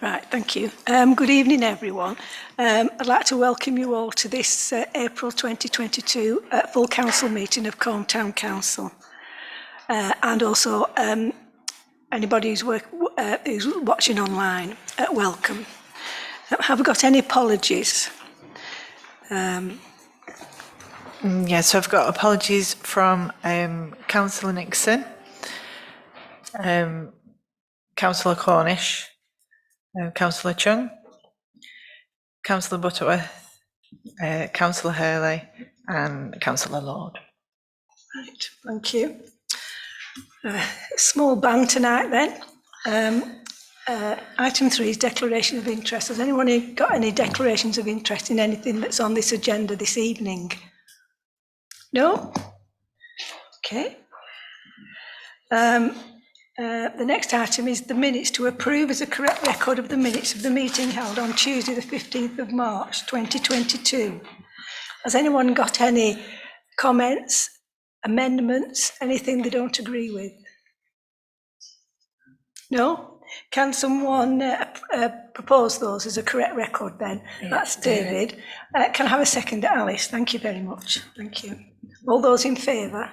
Right, thank you. Good evening, everyone. I'd like to welcome you all to this April 2022 full council meeting of Colne Town Council. And also anybody who's watching online, welcome. Have we got any apologies? Yes, I've got apologies from Councillor Nixon, Councillor Cornish, Councillor Chung, Councillor Butterworth, Councillor Hurley and Councillor Lord. Right, thank you. Small band tonight then. Item 3 is declaration of interest. Has anyone got any declarations of interest in anything that's on this agenda this evening? No? Okay. The next item is the minutes to approve as a correct record of the minutes of the meeting held on Tuesday the 15th of March 2022. Has anyone got any comments, amendments, anything they don't agree with? No? Can someone propose those as a correct record then? That's David. Can I have a second, Alice? Thank you very much. Thank you. All those in favour?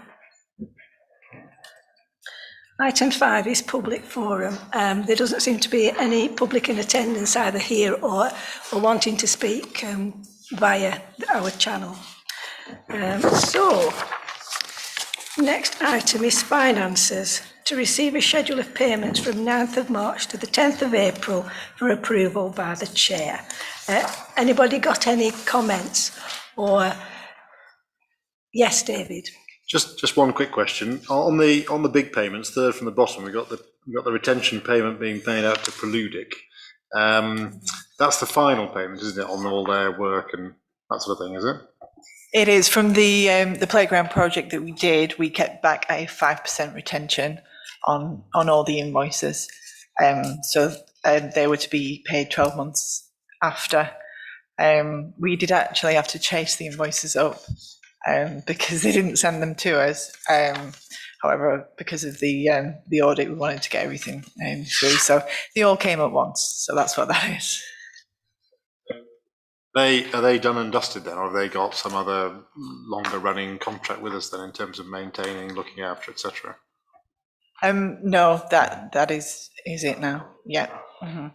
Item 5 is public forum. There doesn't seem to be any public in attendance either here or wanting to speak via our channel. So, next item is finances. To receive a schedule of payments from 9th of March to the 10th of April for approval by the Chair. Anybody got any comments or? Yes, David. Just one quick question on the big payments. Third from the bottom, we got the retention payment being paid out to Preludic. That's the final payment, isn't it, on all their work and that sort of thing, is it? It is. From the playground project that we did, we kept back a 5% retention on all the invoices. So they were to be paid 12 months after. We did actually have to chase the invoices up because they didn't send them to us. However, because of the audit, we wanted to get everything through. So they all came at once. So that's what that is. Are they done and dusted then, or have they got some other longer running contract with us then in terms of maintaining, looking after, etc.? No, that is it now. Yeah. Mm-hmm.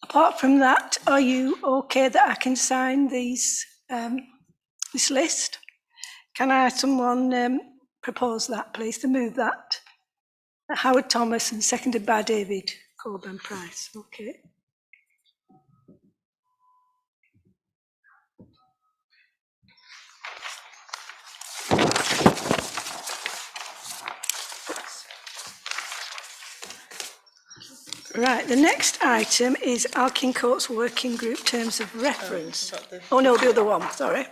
Apart from that, are you okay that I can sign these this list? Can I have someone propose that, please, to move that? Howard Thomas and seconded by David Coburn Price. Okay. Right, the next item is Alkin Court's Working Group Terms of Reference. Oh no, the other one, sorry.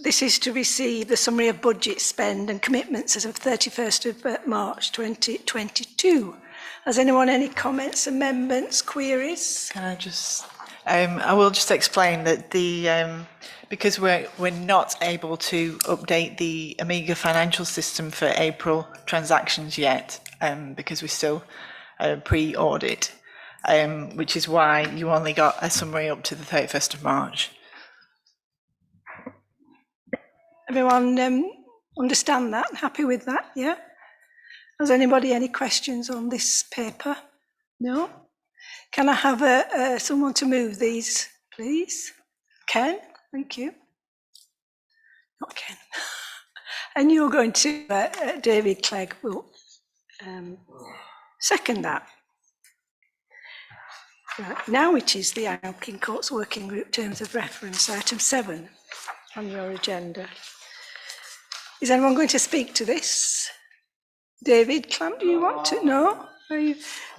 This is to receive the summary of budget spend and commitments as of 31st of March 2022. Has anyone any comments, amendments, queries? Can I just, I will just explain that because we're not able to update the Amiga financial system for April transactions yet, because we're still pre-audit, which is why you only got a summary up to the 31st of March. Everyone understand that? Happy with that? Yeah? Has anybody any questions on this paper? No? Can I have someone to move these, please? Ken, thank you. Not Ken. And you're going to, David Clegg will second that. Right, now it is the Alkin Court's Working Group Terms of Reference, item 7 on your agenda. Is anyone going to speak to this? David Clamp, do you want to? No?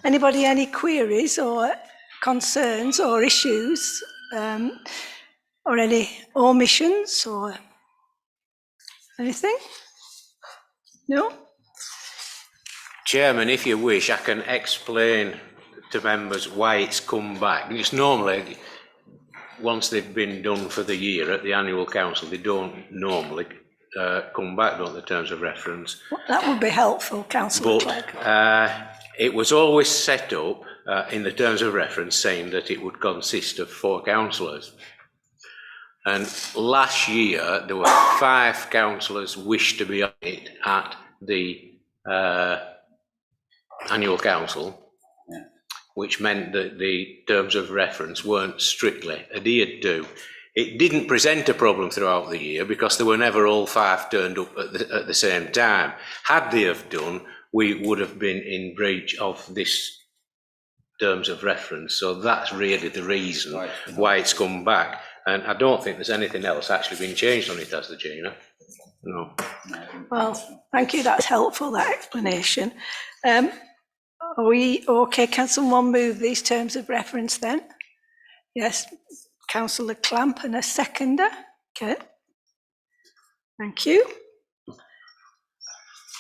Anybody any queries or concerns or issues or any omissions or anything? No? Chairman, if you wish, I can explain to members why it's come back. Because normally, once they've been done for the year at the annual council, they don't normally come back, don't the terms of reference. That would be helpful, Councillor Clegg. it was always set up in the terms of reference saying that it would consist of 4 councillors. And last year, there were 5 councillors wished to be on it at the annual council, which meant that the terms of reference weren't strictly adhered to. It didn't present a problem throughout the year because there were never all 5 turned up at the same time. Had they have done, we would have been in breach of this terms of reference. So that's really the reason why it's come back. And I don't think there's anything else actually been changed on it, has there, Gina? No. Well, thank you, that's helpful, that explanation. Are we okay? Can someone move these terms of reference then? Yes, Councillor Clamp and a seconder. Okay. Thank you.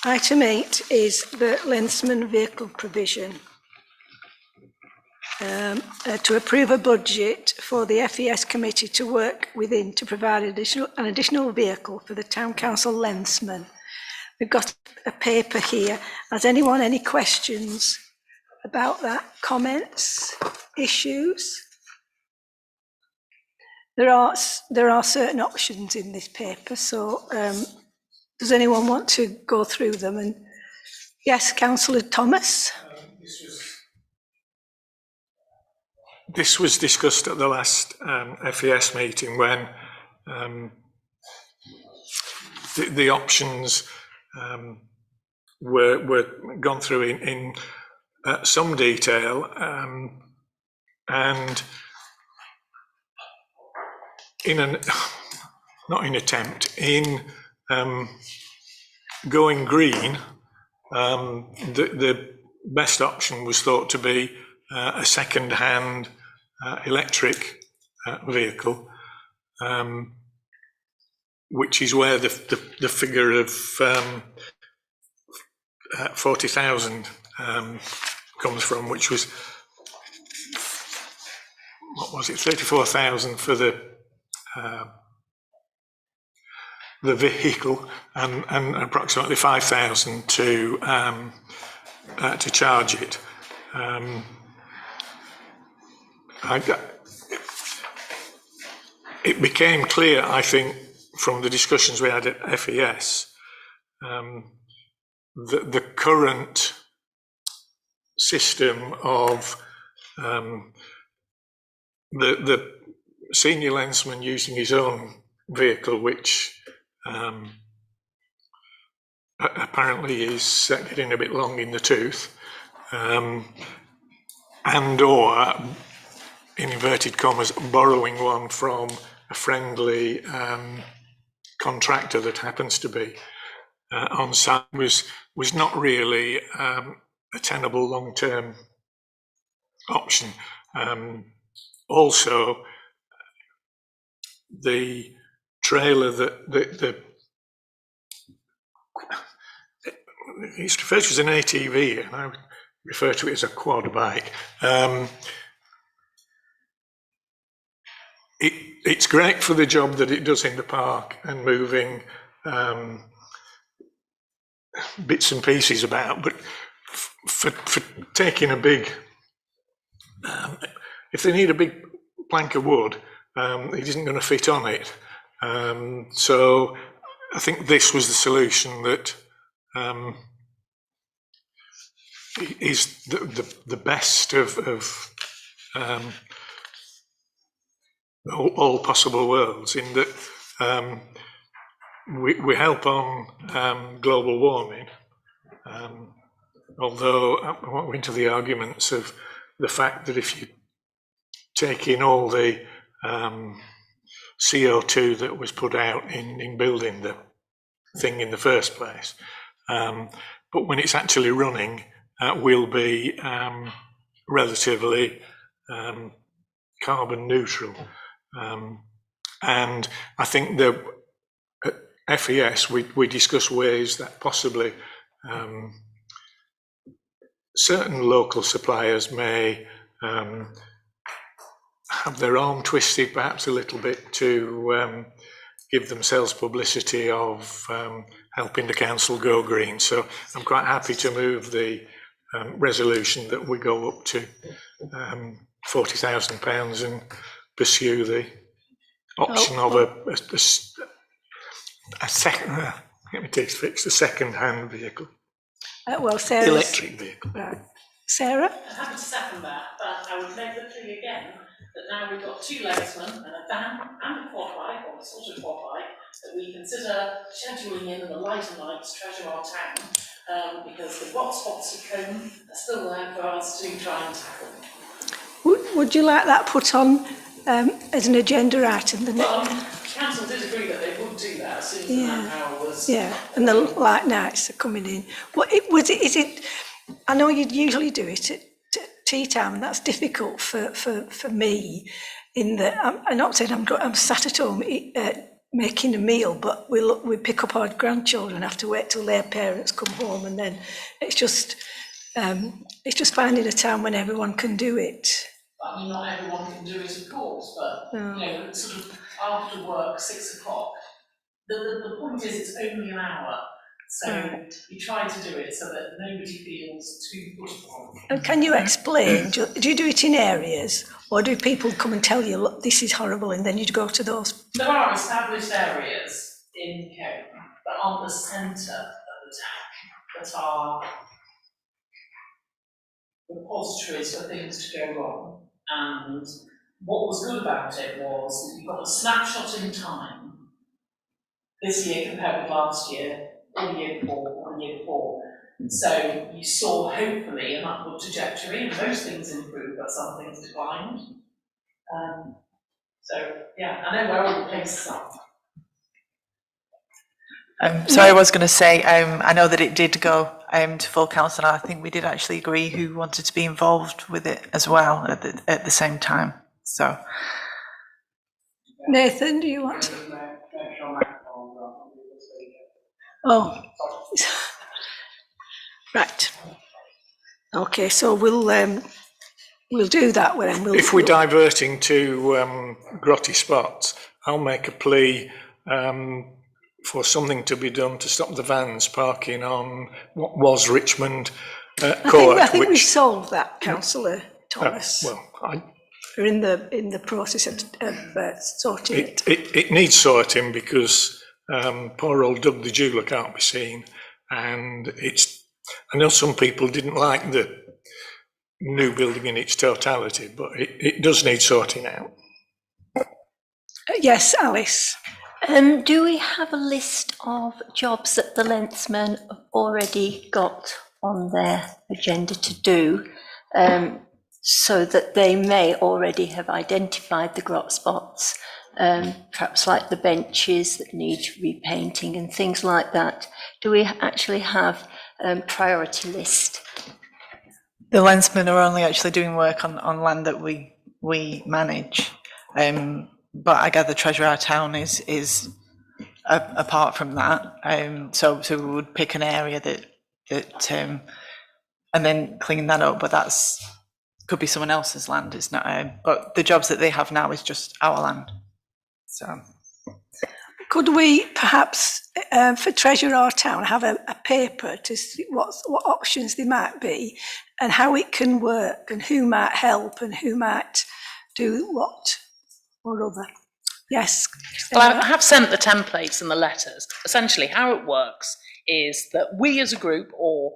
Item 8 is the Lensman vehicle provision. To approve a budget for the FES committee to work within to provide an additional vehicle for the Town Council Lensman. We've got a paper here. Has anyone any questions about that? Comments, issues? There are certain options in this paper, so does anyone want to go through them? And yes, Councillor Thomas. This was discussed at the last FES meeting when the options were gone through in some detail, and in going green, the best option was thought to be a second-hand electric vehicle, which is where the figure of 40,000 comes from, which was, what was it, 34,000 for the vehicle and approximately 5,000 to charge it. It became clear, I think, from the discussions we had at FES, that the current system of the senior lensman using his own vehicle, which apparently is getting a bit long in the tooth, and or, in inverted commas, borrowing one from a friendly contractor that happens to be on site was not really a tenable long-term option. Also, the trailer that it's referred to as an ATV, and I refer to it as a quad bike. It's great for the job that it does in the park and moving bits and pieces about, but for taking a big, if they need a big plank of wood, it isn't going to fit on it. So I think this was the solution that is the best of all possible worlds, in that we help on global warming, although I won't go into the arguments of the fact that if you take in all the CO2 that was put out in building the thing in the first place, but when it's actually running, will be relatively carbon neutral. And I think that at FES we discuss ways that possibly certain local suppliers may have their arm twisted perhaps a little bit to give themselves publicity of helping the council go green. So I'm quite happy to move the resolution that we go up to £40,000 and pursue the option of a second, get my teeth fixed, a second-hand vehicle. Well, Sarah. Electric vehicle. Right. Sarah? I'm happy to second that, but I would make the plea again that now we've got 2 legsmen and a van and a quad bike, or a sort of quad bike, that we consider scheduling in the lighter nights treasure our town, because the hot spots of Combe are still there for us to try and tackle. Would you like that put on as an agenda item? Council did agree that they would do that as soon as the manpower was. Yeah, and the light nights are coming in. Is it? I know you'd usually do it at tea time, and that's difficult for me. In that I'm not saying I'm sat at home making a meal, but we pick up our grandchildren, have to wait till their parents come home, and then it's just finding a time when everyone can do it. I mean, not everyone can do it, of course, but you know, sort of after work, 6 o'clock. The point is, it's only an hour, so we try to do it so that nobody feels too pushed on. And can you explain? Do you do it in areas, or do people come and tell you, look, this is horrible, and then you'd go to those? There are established areas in Combe that aren't the centre of the town, that are repositories for things to go wrong. And what was good about it was that you got a snapshot in time this year compared with last year, or the year before, or the year before. So you saw hopefully an upward trajectory, and most things improved, but some things declined. So yeah, I know where all the places are. So I was going to say, I know that it did go to full council, and I think we did actually agree who wanted to be involved with it as well at the same time. So, Nathan, do you want to? Oh, right. Okay, so we'll do that then. If we're diverting to grotty spots, I'll make a plea for something to be done to stop the vans parking on what was Richmond Court. I think we've solved that, Councillor Thomas. We're in the process of sorting it. It needs sorting because poor old Doug the jeweller can't be seen, and I know some people didn't like the new building in its totality, but it does need sorting out. Yes, Alice. Do we have a list of jobs that the Lensmen have already got on their agenda to do, so that they may already have identified the grot spots, perhaps like the benches that need repainting and things like that? Do we actually have a priority list? the Lensmen are only actually doing work on land that we manage. But I gather Treasure Our Town is apart from that. So we would pick an area that and then clean that up. But that's could be someone else's land. It's not. But the jobs that they have now is just our land. So could we perhaps for Treasure Our Town have a paper to see what options there might be and how it can work and who might help and who might do what or other? Yes. Well, I have sent the templates and the letters. Essentially, how it works is that we as a group, or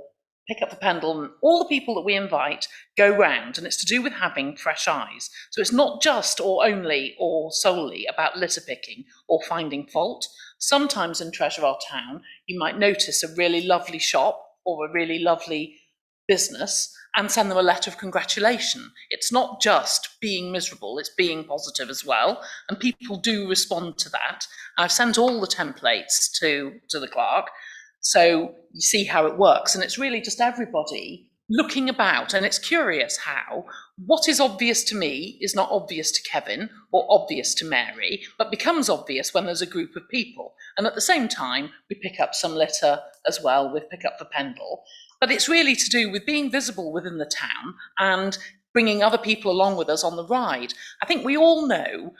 Pick Up the Pendulum, all the people that we invite go round, and it's to do with having fresh eyes. So it's not just or only or solely about litter picking or finding fault. Sometimes in Treasure Our Town, you might notice a really lovely shop or a really lovely business and send them a letter of congratulation. It's not just being miserable, it's being positive as well. And people do respond to that. I've sent all the templates to the clerk, so you see how it works. And it's really just everybody looking about. And it's curious how what is obvious to me is not obvious to Kevin or obvious to Mary, but becomes obvious when there's a group of people. And at the same time, we pick up some litter as well with Pick Up the Pendle. But it's really to do with being visible within the town and bringing other people along with us on the ride. I think we all know,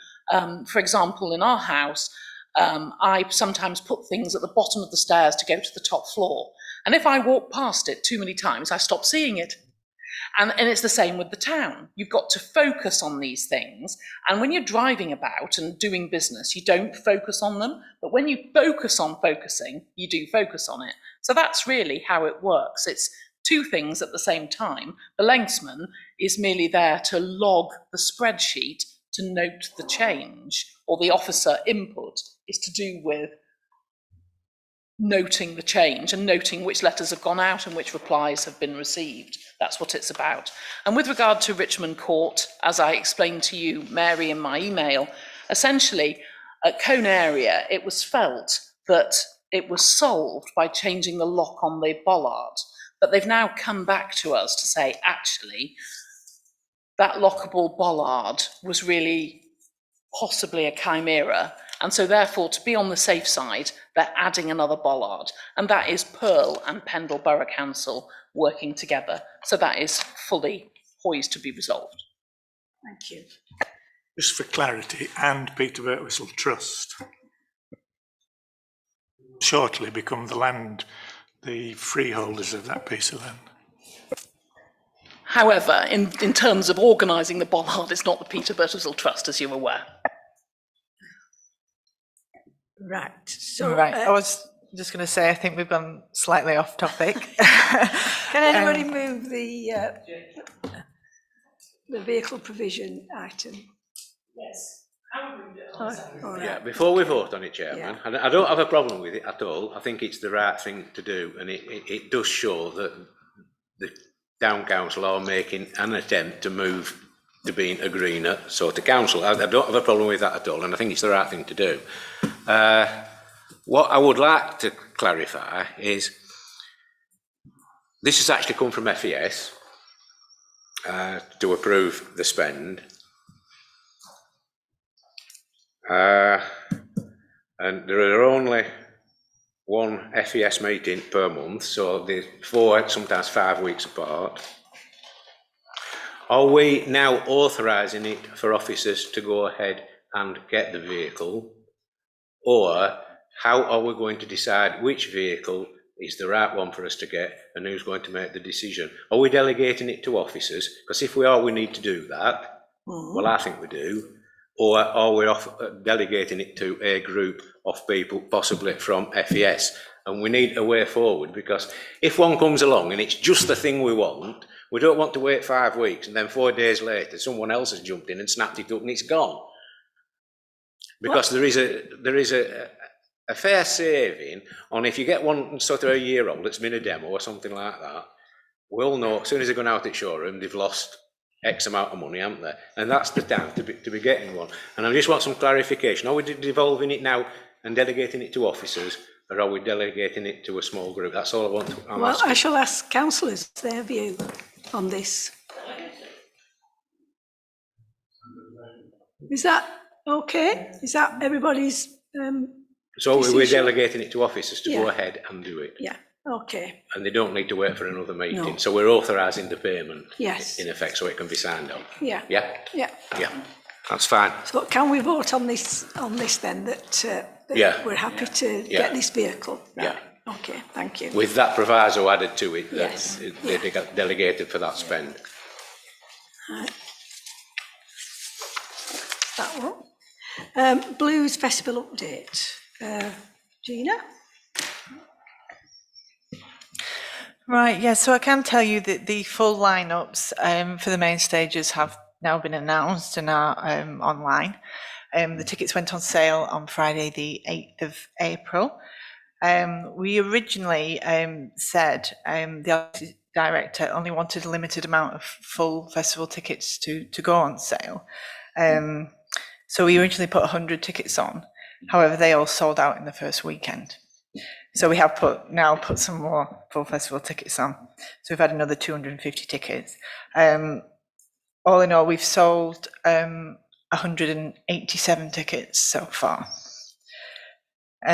for example, in our house, I sometimes put things at the bottom of the stairs to go to the top floor. And if I walk past it too many times, I stop seeing it. And it's the same with the town. You've got to focus on these things. And when you're driving about and doing business, you don't focus on them. But when you focus on focusing, you do focus on it. So that's really how it works. It's two things at the same time. The lensman is merely there to log the spreadsheet to note the change, or the officer input is to do with noting the change and noting which letters have gone out and which replies have been received. That's what it's about. And with regard to Richmond Court, as I explained to you, Mary, in my email, essentially at Cone Area, it was felt that it was solved by changing the lock on the bollard. But they've now come back to us to say, actually, that lockable bollard was really possibly a chimera. And so therefore, to be on the safe side, they're adding another bollard. And that is Pearl and Pendle Borough Council working together. So that is fully poised to be resolved. Thank you. Just for clarity, and Peter Birtwistle Trust shortly become the freeholders of that piece of land. However, in terms of organising the bollard, it's not the Peter Birtwistle Trust, as you're aware. Right. So, Right, I was just going to say, I think we've gone slightly off topic. can anybody move the vehicle provision item? Yes. How would we do it? All right. Yeah, before we vote on it, Chairman, and I don't have a problem with it at all. I think it's the right thing to do, and it does show that the Town Council are making an attempt to move to being a greener sort of council. I don't have a problem with that at all, and I think it's the right thing to do. What I would like to clarify is this has actually come from FES to approve the spend. And there are only one FES meeting per month, so there's 4, sometimes 5 weeks apart. Are we now authorising it for officers to go ahead and get the vehicle? Or how are we going to decide which vehicle is the right one for us to get and who's going to make the decision? Are we delegating it to officers? Because if we are, we need to do that. Well, I think we do. Or are we delegating it to a group of people, possibly from FES? And we need a way forward, because if one comes along and it's just the thing we want, we don't want to wait 5 weeks and then 4 days later someone else has jumped in and snapped it up and it's gone. Because there is a fair saving on if you get one sort of a year old that's been a demo or something like that. We'll know as soon as they're going out at showroom they've lost X amount of money, haven't they? And that's the time to be getting one. And I just want some clarification. Are we devolving it now and delegating it to officers, or are we delegating it to a small group? That's all I want to ask. Well, I shall ask councillors their view on this. Is that okay? Is that everybody's So we're decision? delegating it to officers to go Yeah. ahead and do it. Yeah, okay. And they don't need to wait for another meeting. No. So we're authorising the payment, Yes. in effect, so it can be signed on. Yeah. Yeah? Yeah. Yeah, that's fine. So can we vote on this then, that Yeah. we're happy to get this vehicle? Right. Yeah. Okay, thank you. With that proviso added to it, that Yes. they got delegated for that spend. Right. That one. Blues Festival update. Gina? Right, yeah, so I can tell you that the full lineups for the main stages have now been announced and are online. The tickets went on sale on Friday, the 8th of April. We originally said the artistic director only wanted a limited amount of full festival tickets to go on sale. So we originally put 100 tickets on. However, they all sold out in the first weekend. So we have now put some more full festival tickets on. So we've had another 250 tickets. All in all, we've sold 187 tickets so far. He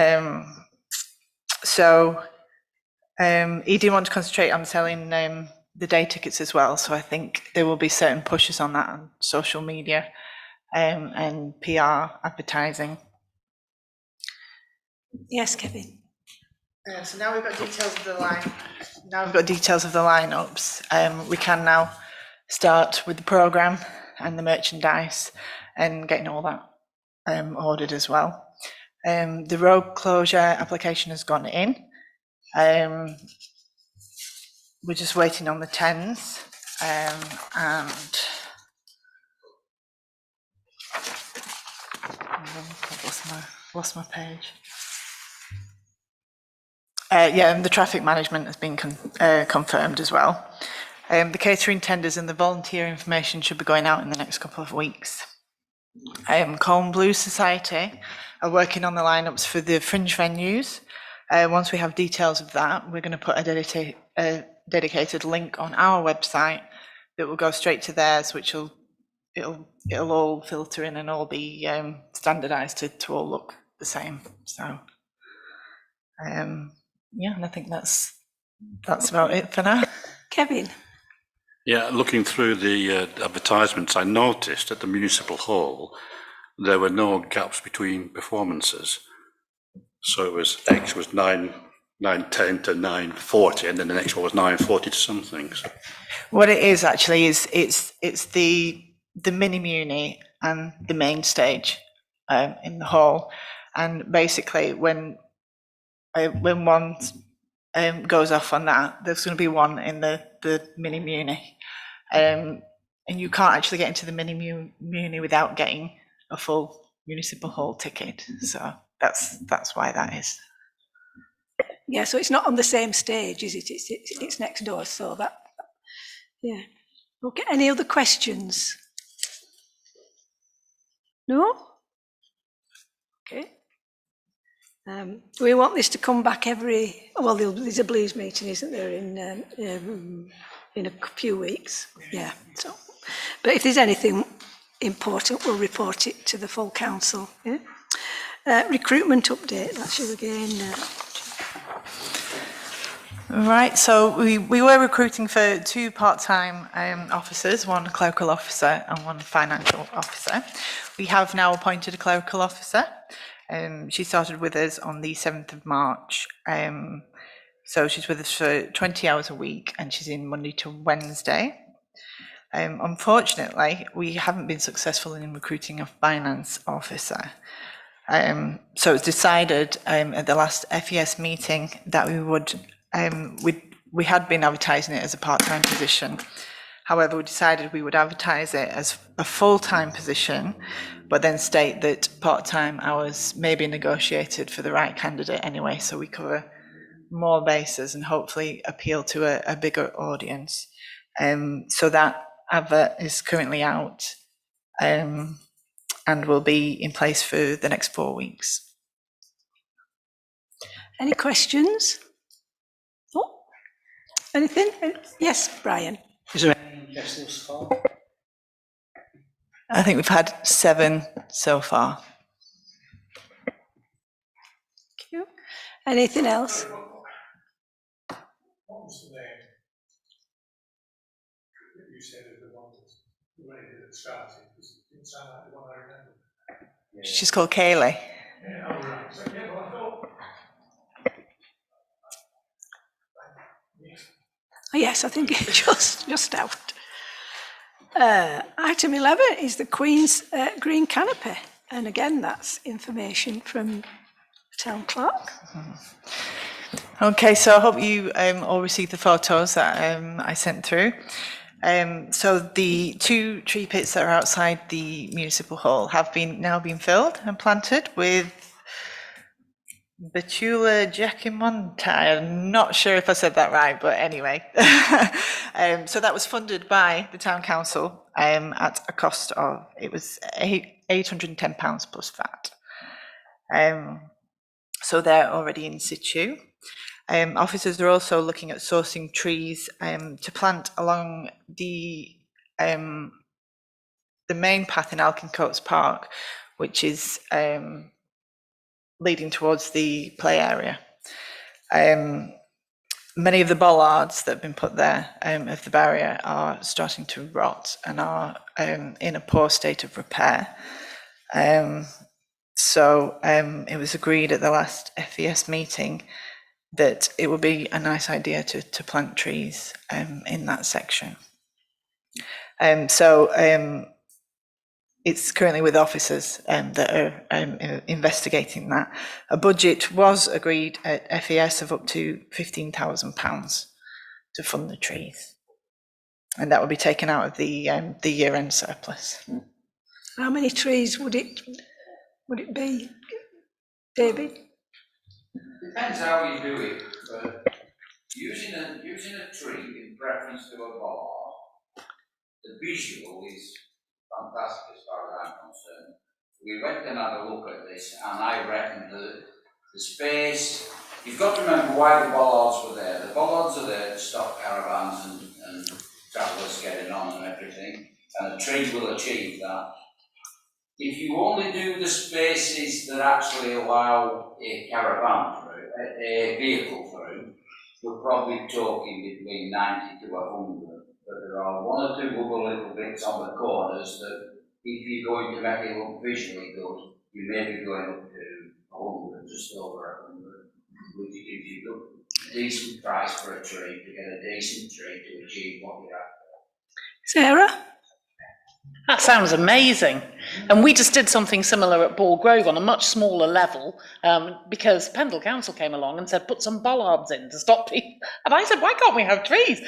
did want to concentrate on selling the day tickets as well. So I think there will be certain pushes on that on social media and PR advertising. Yes, Kevin. So now we've got details of the line. Now we've got details of the lineups. We can now start with the programme and the merchandise and getting all that ordered as well. The road closure application has gone in. We're just waiting on the TENS, and I've lost my page. Yeah, and the traffic management has been confirmed as well. The catering tenders and the volunteer information should be going out in the next couple of weeks. Colne Blue Society are working on the lineups for the fringe venues. Once we have details of that, we're going to put a dedicated link on our website that will go straight to theirs, which it'll all filter in and all be standardised to all look the same. So, yeah, and I think that's about it for now. Kevin? Yeah, looking through the advertisements, I noticed at the municipal hall there were no gaps between performances. So it was X was 9:10 to 9:40, and then the next one was 9:40 to something. So. What it is actually is it's the mini muni and the main stage in the hall, and basically when one goes off on that, there's going to be one in the mini muni, and you can't actually get into the mini muni without getting a full municipal hall ticket. So that's why that is. Yeah, so it's not on the same stage, is it? It's next door, so that, yeah. Okay, any other questions? No? Okay. We want this to come back there's a blues meeting, isn't there, in a few weeks? Yeah, so, but if there's anything important, we'll report it to the full council, yeah? Recruitment update, that's you again. Right, so we were recruiting for 2 part-time officers, one clerical officer and one financial officer. We have now appointed a clerical officer. She started with us on the 7th of March. So she's with us for 20 hours a week, and she's in Monday to Wednesday. Unfortunately, we haven't been successful in recruiting a finance officer. So it's decided at the last FES meeting that we would, we had been advertising it as a part-time position. However, we decided we would advertise it as a full-time position, but then state that part-time hours may be negotiated for the right candidate anyway, so we cover more bases and hopefully appeal to a bigger audience. So that advert is currently out and will be in place for the next 4 weeks. Any questions? Oh, anything? Yes, Brian. Is there any interest thus far? I think we've had 7 so far. Thank you. Anything else? What was the name that you said of the one that started? Because it didn't sound like the one I remember. She's called Kaylee. Yeah, all right. So, yeah, well, I thought. Oh, yes, I think it's just out. Item 11 is the Queen's Green Canopy. And again, that's information from Town Clerk. Okay, so I hope you all received the photos that I sent through. So the 2 tree pits that are outside the municipal hall have now been filled and planted with Betula Jacquimonti. I'm not sure if I said that right, but anyway. So that was funded by the town council at a cost of, it was £810 plus VAT. So they're already in situ. Officers are also looking at sourcing trees to plant along the main path in Alkincoats Park, which is leading towards the play area. Many of the bollards that have been put there of the barrier are starting to rot and are in a poor state of repair. So it was agreed at the last FES meeting that it would be a nice idea to plant trees in that section. It's currently with officers that are investigating that. A budget was agreed at FES of up to £15,000 to fund the trees, and that will be taken out of the year-end surplus. How many trees would it be, David? Depends how you do it, but using a tree in preference to a bollard, the visual is fantastic as far as I'm concerned. We went and had a look at this, and I reckon that the space, you've got to remember why the bollards were there. The bollards are there to stop caravans and travellers getting on and everything, and the tree will achieve that. If you only do the spaces that actually allow a caravan through, a vehicle through, we're probably talking between 90 to 100. But there are one or two other little bits on the corners that, if you're going to make it look visually good, you may be going up to 100, just over 100, which gives you a decent price for a tree, to get a decent tree to achieve what you're after. Sarah? That sounds amazing. And we just did something similar at Ball Grove on a much smaller level, because Pendle Council came along and said, put some bollards in to stop people. And I said, why can't we have trees?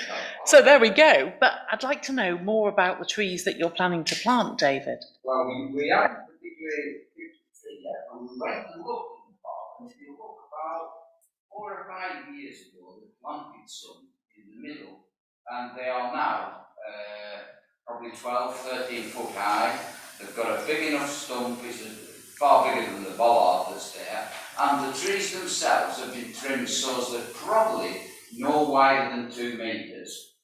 So there we go. But I'd like to know more about the trees that you're planning to plant, David. Well, we haven't particularly picked the tree yet, but we went and looked in the park, and if you look about 4 or 5 years ago, they planted some in the middle, and they are now probably 12, 13 foot high. They've got a big enough stump, it's far bigger than the bollard that's there, and the trees themselves have been trimmed so as they're probably no wider than 2 metres.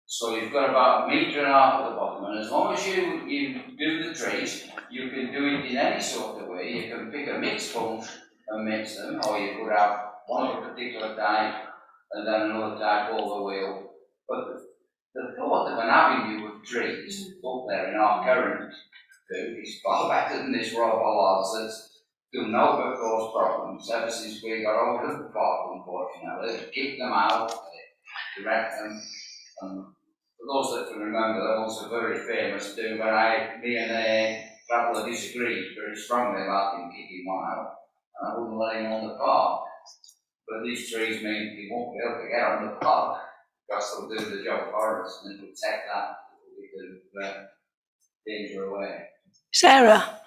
So you've got about 1.5 metres at the bottom, and as long as you do the trees, you can do it in any sort of way. You can pick a mixed bunch and mix them, or you could have one of a particular type and then another type all the way up. But the thought of an avenue of trees up there in our current view is far better than this raw bollards that do no but cause problems ever since we got over the park, unfortunately. They kicked them out, they wrecked them, and for those that can remember, there was a very famous thing where me and a traveller disagreed very strongly about him kicking one out, and I wouldn't let him on the park. But these trees mean he won't be able to get on the park, because they'll do the job for us and protect that bit of danger away. Sarah?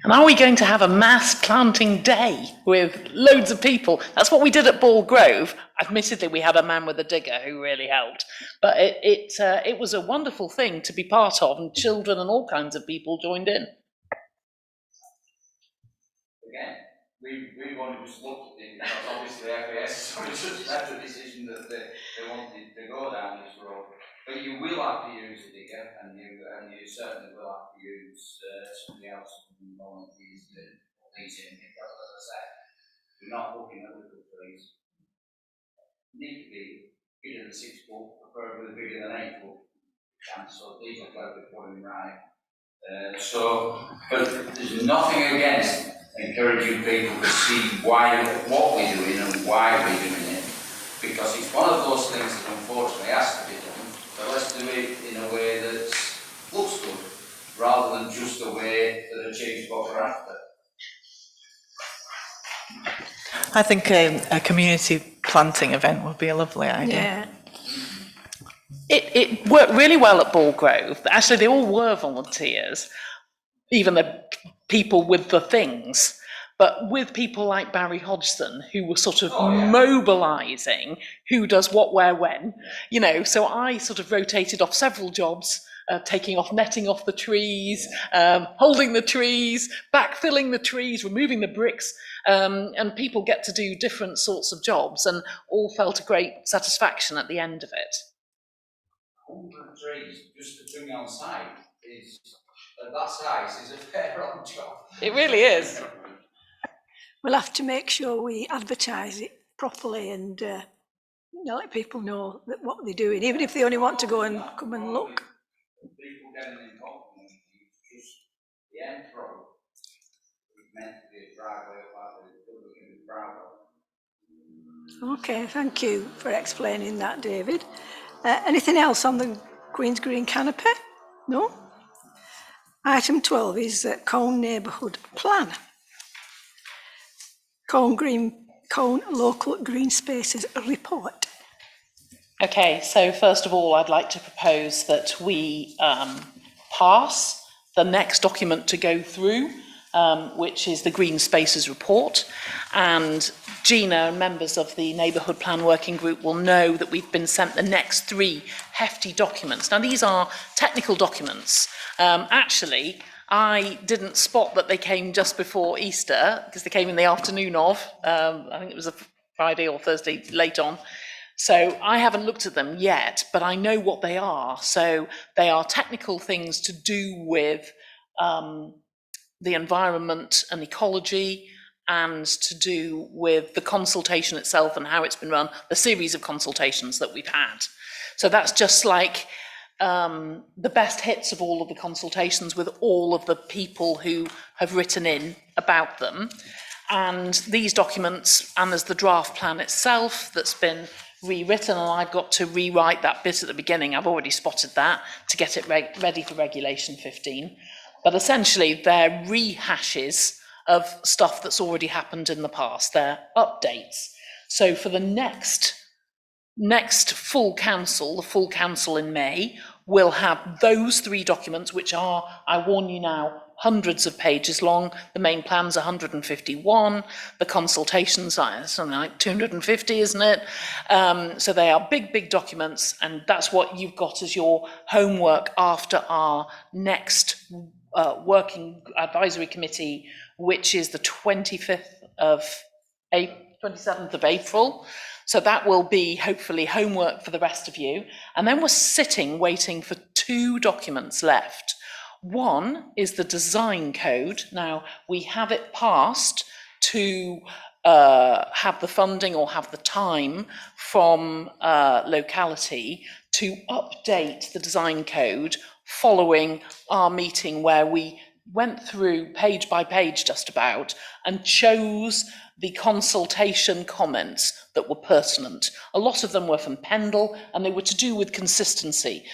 And are we going to have a mass planting day with loads of people? That's what we did at Ball Grove. Admittedly, we had a man with a digger who really helped, but it was a wonderful thing to be part of, and children and all kinds of people joined in. Again, we only just looked at it because obviously FAS just left the decision that they wanted to go down this road. But you will have to use a digger, and you certainly will have to use somebody else who volunteers to police in, because, as I said, we're not looking at little trees. They need to be bigger than 6 foot, preferably bigger than 8 foot. And so these are got to be put in right. But there's nothing against encouraging people to see what we're doing and why we're doing it, because it's one of those things that unfortunately has to be done. But let's do it in a way that looks good, rather than just a way that achieves what we're after. I think a community planting event would be a lovely idea. Yeah. It worked really well at Ball Grove. Actually, they all were volunteers, even the people with the things. But with people like Barry Hodgson, who were sort of mobilising who does what, where, when, so I sort of rotated off several jobs, taking off netting off the trees, holding the trees, backfilling the trees, removing the bricks, and people get to do different sorts of jobs, and all felt a great satisfaction at the end of it. 100 trees just to bring on site is, at that size, is a fair old job. It really is. We'll have to make sure we advertise it properly and let people know that what they're doing, even if they only want to go and come and look. People getting involved in it, just the end product is meant to be a driveway up like the driveway. Okay, thank you for explaining that, David. Anything else on the Queen's Green canopy? No? Item 12 is Colne Neighbourhood Plan. Colne Local Green Spaces Report. Okay, so first of all, I'd like to propose that we pass the next document to go through, which is the Green Spaces Report. And Gina and members of the Neighbourhood Plan Working Group will know that we've been sent the next 3 hefty documents. Now, these are technical documents. Actually, I didn't spot that they came just before Easter, because they came in the afternoon of, I think it was a Friday or Thursday late on. So I haven't looked at them yet, but I know what they are. So they are technical things to do with the environment and ecology, and to do with the consultation itself and how it's been run, the series of consultations that we've had. So that's just like the best hits of all of the consultations with all of the people who have written in about them. And these documents, and there's the draft plan itself that's been rewritten, and I've got to rewrite that bit at the beginning. I've already spotted that to get it ready for Regulation 15. But essentially, they're rehashes of stuff that's already happened in the past. They're updates. So for the next full council, the full council in May, will have those 3 documents, which are, I warn you now, hundreds of pages long. The main plan's 151. The consultations are something like 250, isn't it? So they are big, big documents, and that's what you've got as your homework after our next working advisory committee, which is the 27th of April. So that will be hopefully homework for the rest of you. And then we're sitting waiting for 2 documents left. One is the design code. Now, we have it passed to have the funding or have the time from locality to update the design code following our meeting, where we went through page by page just about and chose the consultation comments that were pertinent. A lot of them were from Pendle, and they were to do with consistency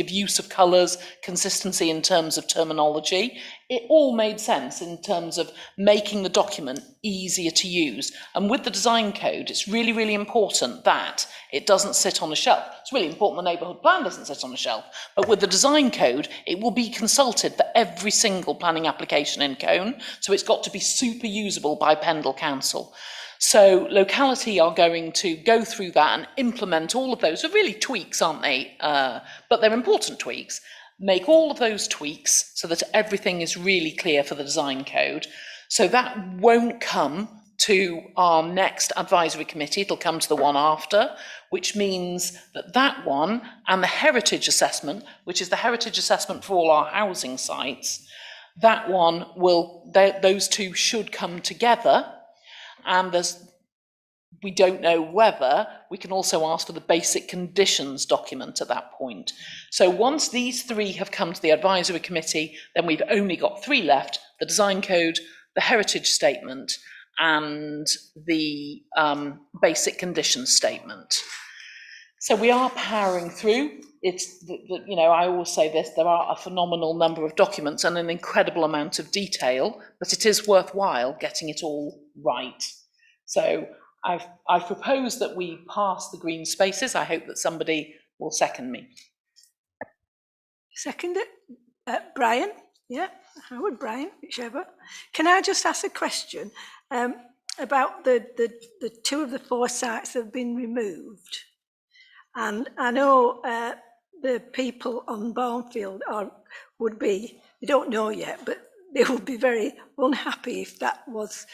of use of colours, consistency in terms of terminology. It all made sense in terms of making the document easier to use. And with the design code, it's really, really important that it doesn't sit on a shelf. It's really important the neighbourhood plan doesn't sit on a shelf. But with the design code, it will be consulted for every single planning application in Colne. So it's got to be super usable by Pendle Council. So locality are going to go through that and implement all of those. They're really tweaks, aren't they? But they're important tweaks. Make all of those tweaks so that everything is really clear for the design code. So that won't come to our next advisory committee. It'll come to the one after, which means that that one and the heritage assessment, which is the heritage assessment for all our housing sites, that one will, those 2 should come together. And we don't know whether we can also ask for the basic conditions document at that point. So once these 3 have come to the advisory committee, then we've only got 3 left: the design code, the heritage statement, and the basic conditions statement. So we are powering through. It's, you know, I always say this, there are a phenomenal number of documents and an incredible amount of detail, but it is worthwhile getting it all right. So I've proposed that we pass the green spaces. I hope that somebody will second me. Second it? Brian? Yeah, Howard, Brian, whichever. Can I just ask a question about the 2 of the 4 sites that have been removed? And I know the people on Barnfield would be, they don't know yet, but they would be very unhappy if that was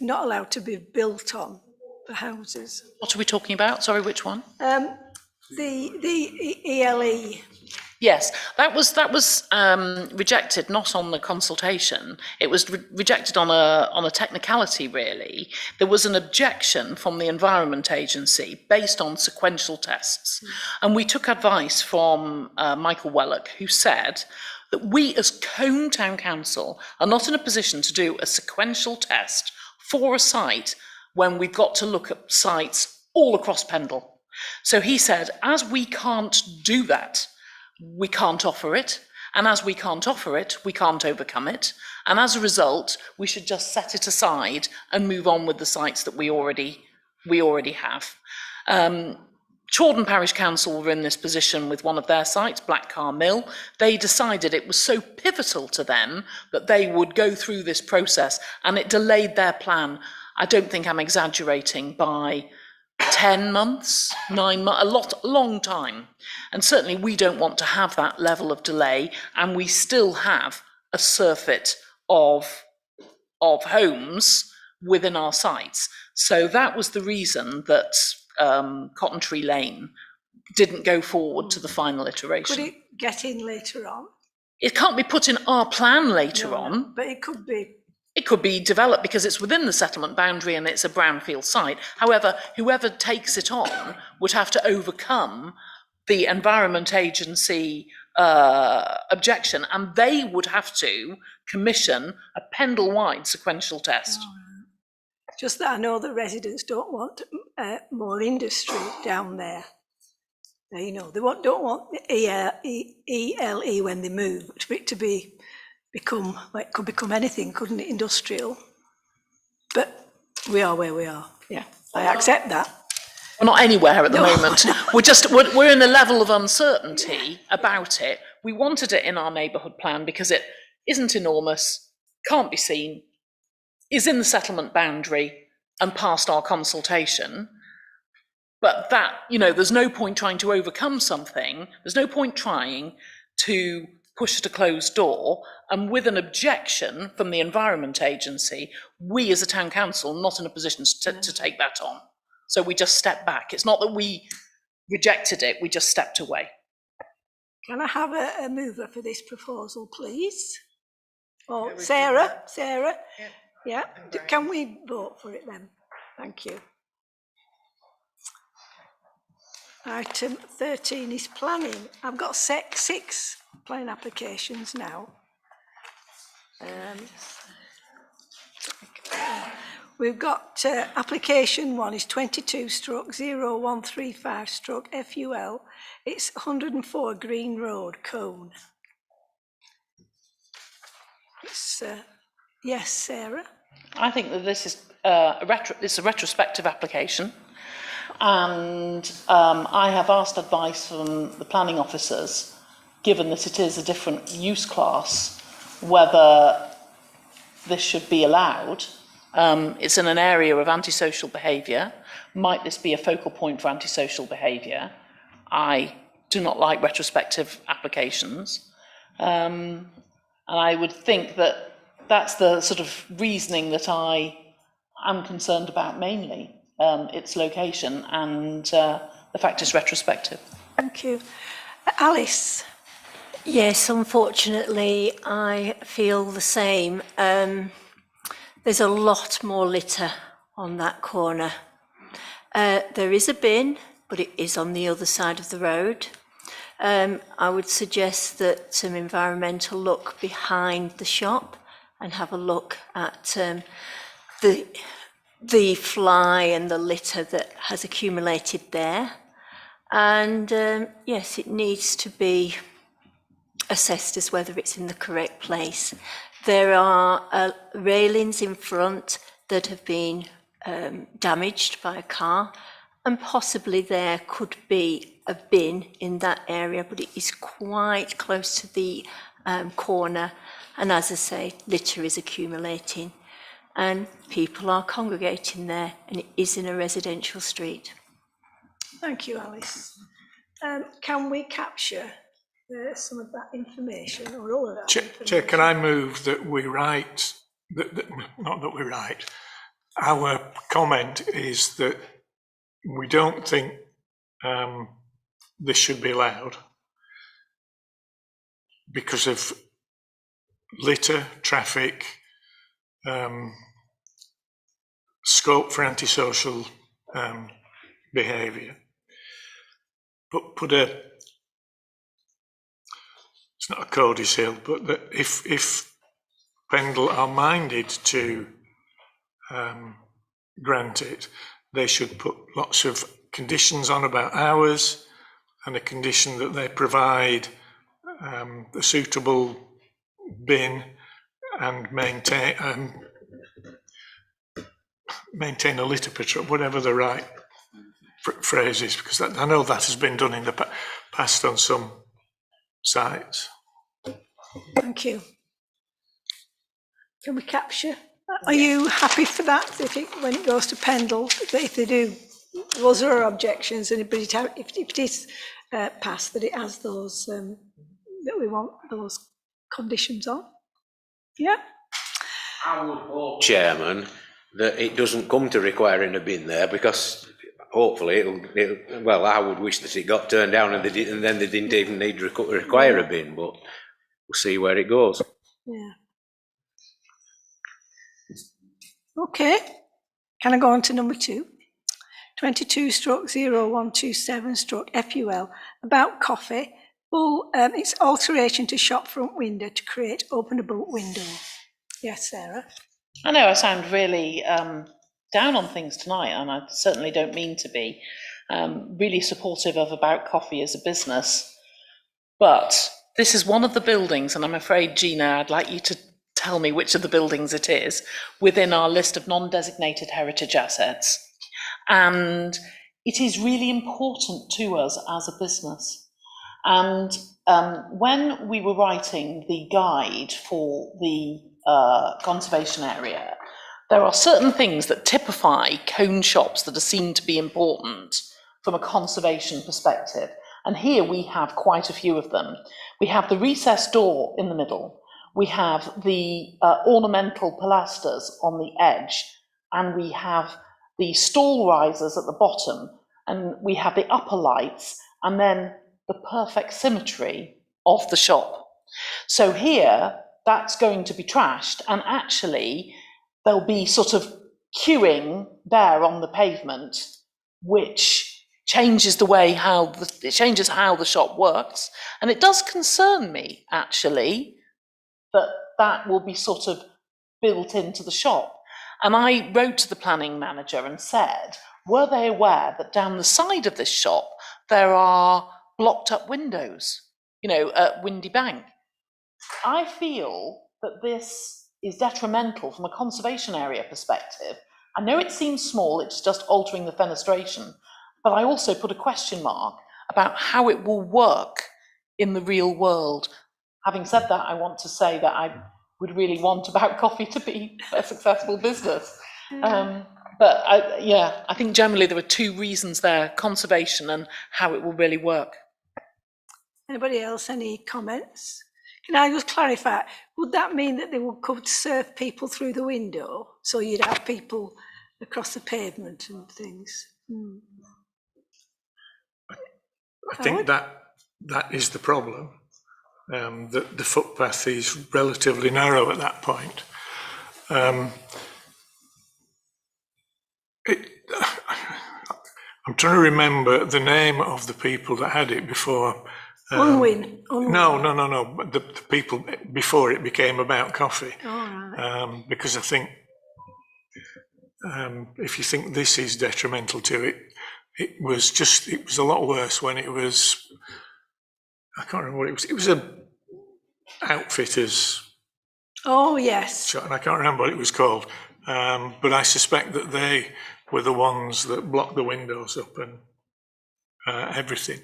not allowed to be built on for houses. What are we talking about? Sorry, which one? The ELE. Yes, that was rejected, not on the consultation. It was rejected on a technicality, really. There was an objection from the Environment Agency based on sequential tests. And we took advice from Michael Wellock, who said that we as Colne Town Council are not in a position to do a sequential test for a site when we've got to look at sites all across Pendle. So he said, as we can't do that, we can't offer it. And as we can't offer it, we can't overcome it. And as a result, we should just set it aside and move on with the sites that we already have. Chawden Parish Council were in this position with one of their sites, Blackcar Mill. They decided it was so pivotal to them that they would go through this process, and it delayed their plan. I don't think I'm exaggerating, by 10 months, 9 months, a long time. And certainly we don't want to have that level of delay, and we still have a surfeit of homes within our sites. So that was the reason that Cotton Tree Lane didn't go forward to the final iteration. Could it get in later on? It can't be put in our plan later on. But it could be. It could be developed because it's within the settlement boundary and it's a brownfield site. However, whoever takes it on would have to overcome the Environment Agency objection, and they would have to commission a Pendle-wide sequential test. Just that I know the residents don't want more industry down there. You know, they don't want ELE when they move, for it to become, well, it could become anything, couldn't it, industrial? But we are where we are, yeah, I accept that. We're not anywhere at the moment. We're in a level of uncertainty about it. We wanted it in our neighbourhood plan because it isn't enormous, can't be seen, is in the settlement boundary and past our consultation. But that, you know, there's no point trying to overcome something. There's no point trying to push at a closed door. And with an objection from the Environment Agency, we as a town council not in a position to take that on. So we just stepped back. It's not that we rejected it, we just stepped away. Can I have a mover for this proposal, please? Oh, Sarah? Yeah. Can we vote for it then? Thank you. Item 13 is planning. I've got 6 planning applications now. We've got application 1 is 22/0135/FUL. It's 104 Green Road, Cone. It's yes, Sarah. I think that this is it's a retrospective application, and I have asked advice from the planning officers, given that it is a different use class, whether this should be allowed. It's in an area of antisocial behaviour. Might this be a focal point for antisocial behaviour? I do not like retrospective applications. And I would think that that's the sort of reasoning that I am concerned about mainly, its location and the fact it's retrospective. Thank you. Alice? Yes, unfortunately, I feel the same. There's a lot more litter on that corner. There is a bin, but it is on the other side of the road. I would suggest that some environmental look behind the shop and have a look at the fly and the litter that has accumulated there. And yes, it needs to be assessed as whether it's in the correct place. There are railings in front that have been damaged by a car, and possibly there could be a bin in that area, but it is quite close to the corner, and as I say, litter is accumulating and people are congregating there, and it is in a residential street. Thank you, Alice. Can we capture some of that information, or all of that information? Chair, can I move that we write, not that we write, our comment is that we don't think this should be allowed because of litter, traffic, scope for antisocial behaviour. But put a, it's not a codicil, but that if Pendle are minded to grant it, they should put lots of conditions on about hours and a condition that they provide a suitable bin and maintain a litter patrol, whatever the right phrase is, because I know that has been done in the past on some sites. Thank you. Can we capture? Are you happy for that? When it goes to Pendle, that if they do, those are objections, and if it is passed, that it has those that we want those conditions on? Yeah. I would hope, Chairman, that it doesn't come to requiring a bin there, because hopefully it'll well, I would wish that it got turned down and then they didn't even need to require a bin, but we'll see where it goes. Yeah. Okay. Can I go on to number 2? 22/0127/FUL about coffee. It's alteration to shop front window to create openable window. Yes, Sarah. I know I sound really down on things tonight, and I certainly don't mean to be. Really supportive of About Coffee as a business. But this is one of the buildings, and I'm afraid, Gina, I'd like you to tell me which of the buildings it is, within our list of non-designated heritage assets. And it is really important to us as a business. And when we were writing the guide for the conservation area, there are certain things that typify cone shops that are seen to be important from a conservation perspective. And here we have quite a few of them. We have the recessed door in the middle. We have the ornamental pilasters on the edge, and we have the stall risers at the bottom, and we have the upper lights, and then the perfect symmetry of the shop. So here, that's going to be trashed, and actually there'll be sort of queuing there on the pavement, which changes the way it changes how the shop works. And it does concern me, actually, that will be sort of built into the shop. And I wrote to the planning manager and said, were they aware that down the side of this shop there are blocked up windows, at Windy Bank? I feel that this is detrimental from a conservation area perspective. I know it seems small, it's just altering the fenestration, but I also put a question mark about how it will work in the real world. Having said that, I want to say that I would really want About Coffee to be a successful business. But I think generally there are 2 reasons there: conservation and how it will really work. Anybody else, any comments? Can I just clarify, would that mean that they could serve people through the window? So you'd have people across the pavement and things? I think that is the problem. The footpath is relatively narrow at that point. I'm trying to remember the name of the people that had it before. Unwin. No. The people before it became About Coffee. All right. Because I think if you think this is detrimental to it, it was a lot worse when it was. I can't remember what it was. It was a outfitters. Oh yes. Shop, and I can't remember what it was called. But I suspect that they were the ones that blocked the windows up and everything.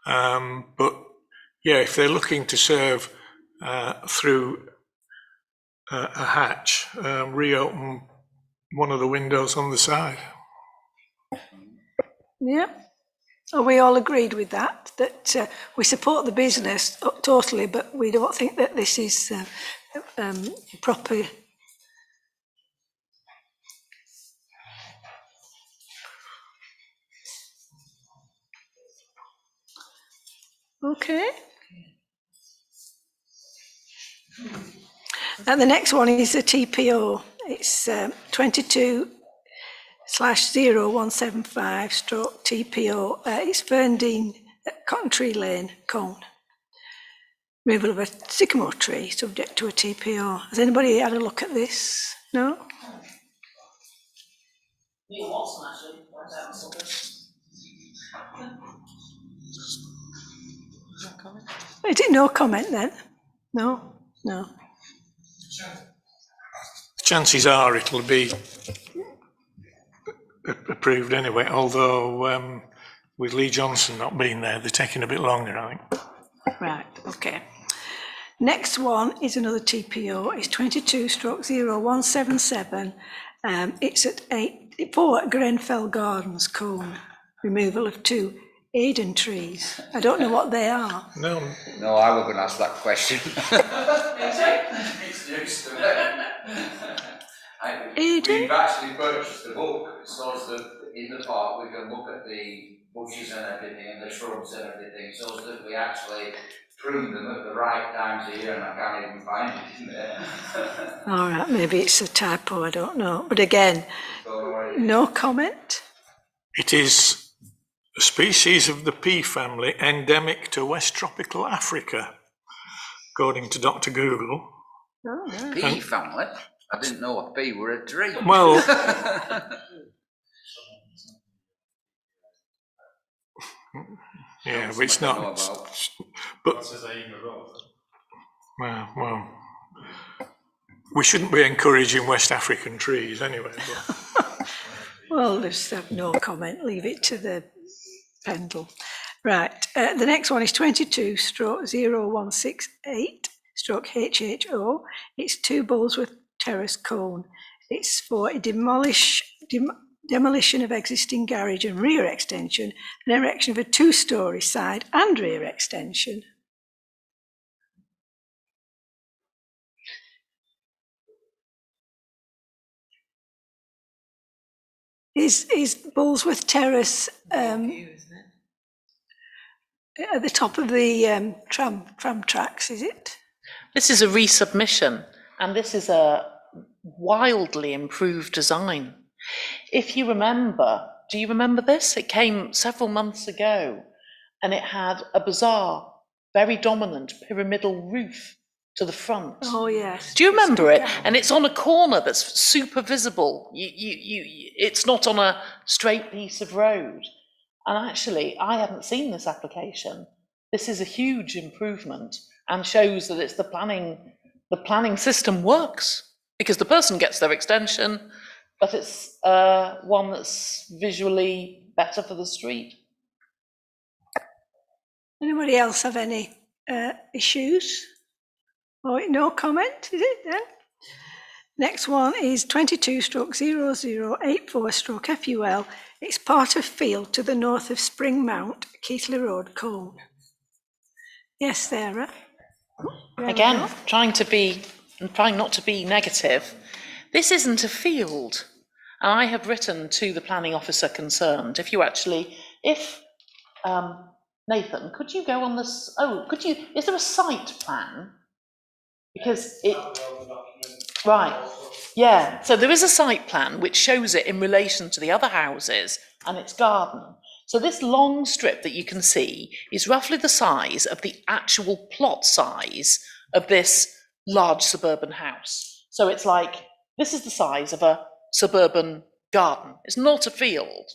But yeah, if they're looking to serve through a hatch, reopen one of the windows on the side. Yeah. Are we all agreed with that we support the business totally, but we don't think that this is proper? Okay. And the next one is the TPO. It's 22/0175/TPO. It's Ferndean at Cotton Tree Lane, Colne. Removal of a sycamore tree subject to a TPO. Has anybody had a look at this? No? Neil Watson actually went out and saw this. Is it no comment then? No? No. Chances are it'll be approved anyway, although with Lee Johnson not being there, they're taking a bit longer, I think. Right, okay. Next one is another TPO. It's 22/0177. It's at 4 Grenfell Gardens, Combe. Removal of 2 Eden trees. I don't know what they are. No, I was going to ask that question. It's news to me. Eden? We've actually purchased the book, so that in the park we can look at the bushes and everything and the shrubs and everything, so that we actually prune them at the right times of year, and I can't even find it in there. All right, maybe it's a typo, I don't know. But again, no comment. it is a species of the pea family endemic to West Tropical Africa, according to Dr. Google. Oh, yeah. Pea family? I didn't know a pea were a tree. Well, yeah, but it's not. But well, we shouldn't be encouraging West African trees anyway. But. Well, just have no comment. Leave it to the Pendle. Right. The next one is 22/0168/HHO. It's 2 Bullsworth Terrace, Colne. It's for a demolition of existing garage and rear extension, and erection of a 2-storey side and rear extension. Is Bullsworth Terrace at the top of the tram tracks, is it? This is a resubmission, and this is a wildly improved design. If you remember, do you remember this? It came several months ago, and it had a bizarre, very dominant pyramidal roof to the front. Oh, yes. Do you remember it? And it's on a corner that's super visible. It's not on a straight piece of road. And actually, I hadn't seen this application. This is a huge improvement and shows that it's the planning system works, because the person gets their extension, but it's one that's visually better for the street. Anybody else have any issues? Oh, no comment, is it then? Next one is 22/0084/FUL. It's part of field to the north of Spring Mount, Keighley Road, Colne. Yes, Sarah? Again, trying not to be negative. This isn't a field. And I have written to the planning officer concerned. Nathan, could you go on this? Is there a site plan? Because right, yeah, so there is a site plan which shows it in relation to the other houses and its garden. So this long strip that you can see is roughly the size of the actual plot size of this large suburban house. So it's like, this is the size of a suburban garden. It's not a field.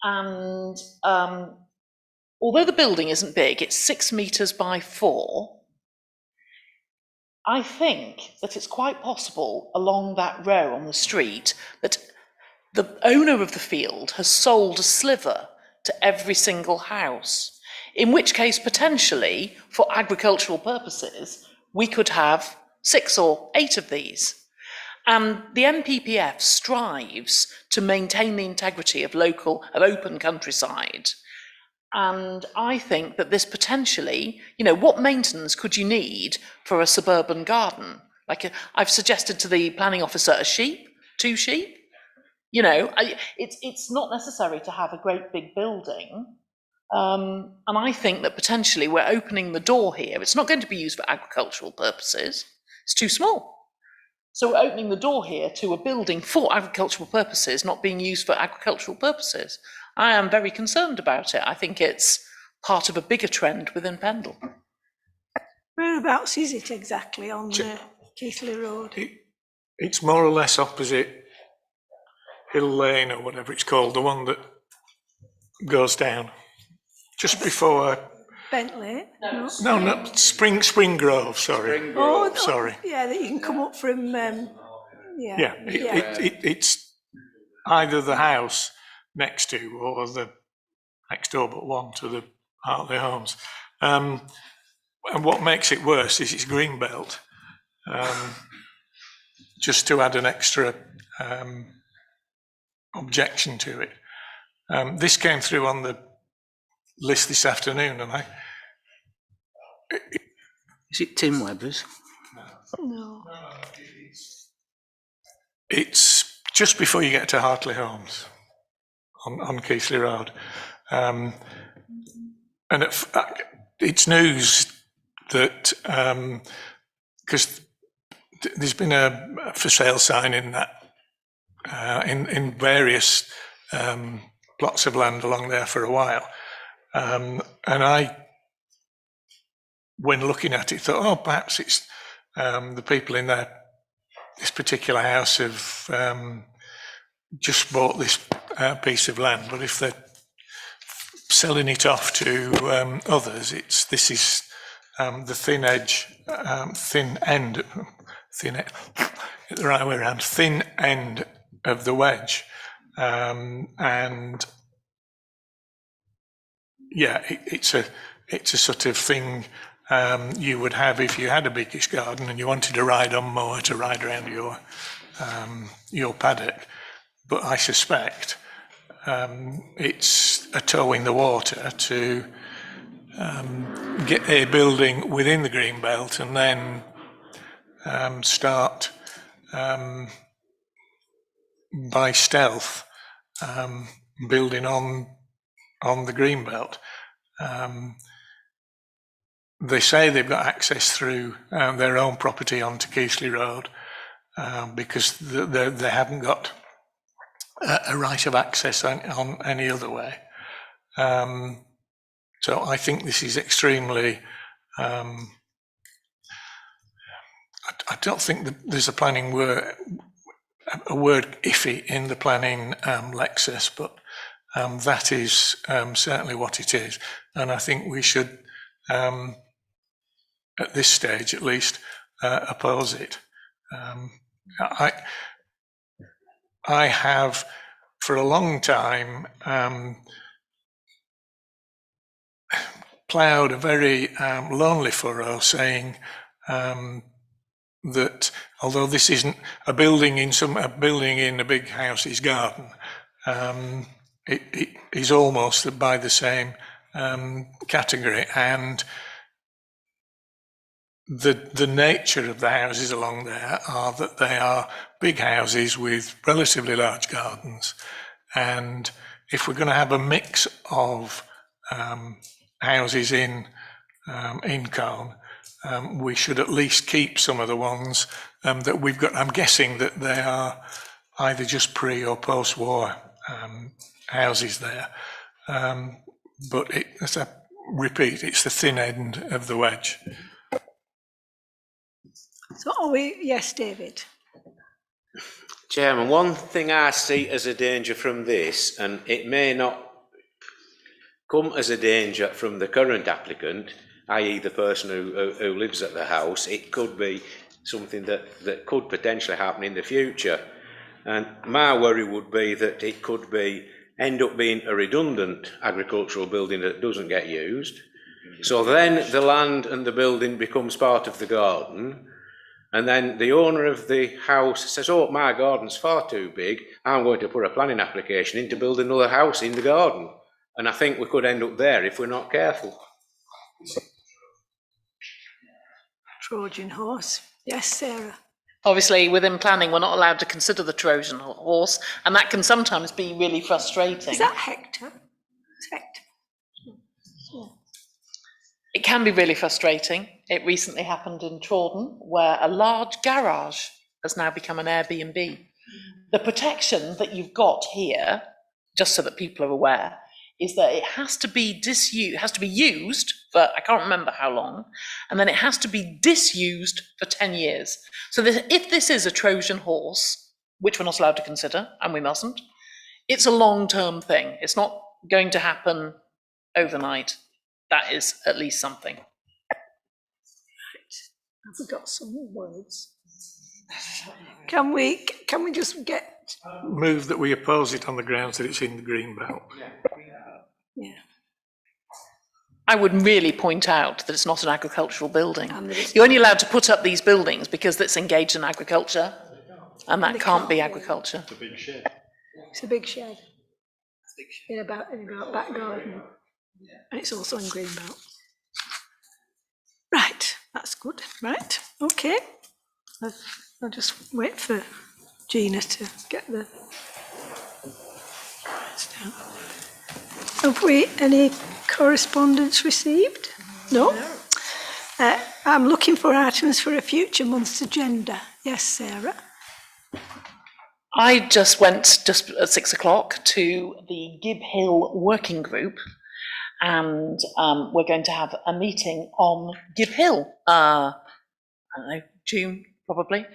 And although the building isn't big, it's 6 metres by 4, I think that it's quite possible along that row on the street that the owner of the field has sold a sliver to every single house, in which case potentially for agricultural purposes we could have 6 or 8 of these. And the NPPF strives to maintain the integrity of open countryside. And I think that this potentially, what maintenance could you need for a suburban garden? I've suggested to the planning officer a sheep, 2 sheep. It's not necessary to have a great big building. And I think that potentially we're opening the door here. It's not going to be used for agricultural purposes. It's too small. So we're opening the door here to a building for agricultural purposes, not being used for agricultural purposes. I am very concerned about it. I think it's part of a bigger trend within Pendle. Whereabouts is it exactly on the Keighley Road? It's more or less opposite Hill Lane or whatever it's called, the one that goes down just before. Bentley? No. No, not Spring Grove. Sorry. Oh, no, Sorry. yeah, that you can come up from, Yeah, it's either the house next to or the next door but one to the Hartley Homes. And what makes it worse is it's greenbelt. Just to add an extra objection to it. This came through on the list this afternoon, and Is it Tim Webber's? no. it's just before you get to Hartley Homes on Keighley Road. And it's news that, because there's been a for sale sign in that, in various plots of land along there for a while. And I, when looking at it, thought, oh, perhaps it's the people in this particular house have just bought this piece of land. But if they're selling it off to others, this is the thin end of the wedge. And yeah, it's a sort of thing you would have if you had a biggish garden and you wanted to ride on mower to ride around your paddock. But I suspect it's a toe in the water to get a building within the green belt and then start by stealth building on the green belt. They say they've got access through their own property onto Keighley Road because they haven't got a right of access on any other way. So I think this is extremely. I don't think that there's a word iffy in the planning lexis, but that is certainly what it is. And I think we should, at this stage at least, oppose it. I have, for a long time, ploughed a very lonely furrow saying that although this isn't a building in a big house's garden, it is almost by the same category, and the nature of the houses along there are that they are big houses with relatively large gardens, and if we're going to have a mix of houses in Colne, we should at least keep some of the ones that we've got. I'm guessing that they are either just pre or post-war houses there. But as I repeat, it's the thin end of the wedge. So are we, yes, David? Chairman, one thing I see as a danger from this, and it may not come as a danger from the current applicant, i.e. the person who lives at the house, it could be something that could potentially happen in the future. And my worry would be that it could end up being a redundant agricultural building that doesn't get used. So then the land and the building becomes part of the garden, and then the owner of the house says, oh, my garden's far too big, I'm going to put a planning application in to build another house in the garden. And I think we could end up there if we're not careful. Trojan horse. Yes, Sarah. Obviously, within planning, we're not allowed to consider the Trojan horse, and that can sometimes be really frustrating. Is that Hector? It's Hector. It can be really frustrating. It recently happened in Trawden, where a large garage has now become an Airbnb. The protection that you've got here, just so that people are aware, is that it has to be used for, I can't remember how long, and then it has to be disused for 10 years. So that if this is a Trojan horse, which we're not allowed to consider, and we mustn't. It's a long-term thing. It's not going to happen overnight. That is at least something. Have we got some words? Can we just get? Move that we oppose it on the grounds that it's in the green belt. Yeah. I would really point out that it's not an agricultural building. You're only allowed to put up these buildings because it's engaged in agriculture, and that can't be agriculture. It's a big shed. It's a big shed. In a back garden. And it's also in Greenbelt. Right, that's good. Right, okay. I'll just wait for Gina to get the words down. Have we any correspondence received? No? I'm looking for items for a future month's agenda. Yes, Sarah? I just went just at 6 o'clock to the Gib Hill Working Group, and we're going to have a meeting on Gib Hill, I don't know, June probably.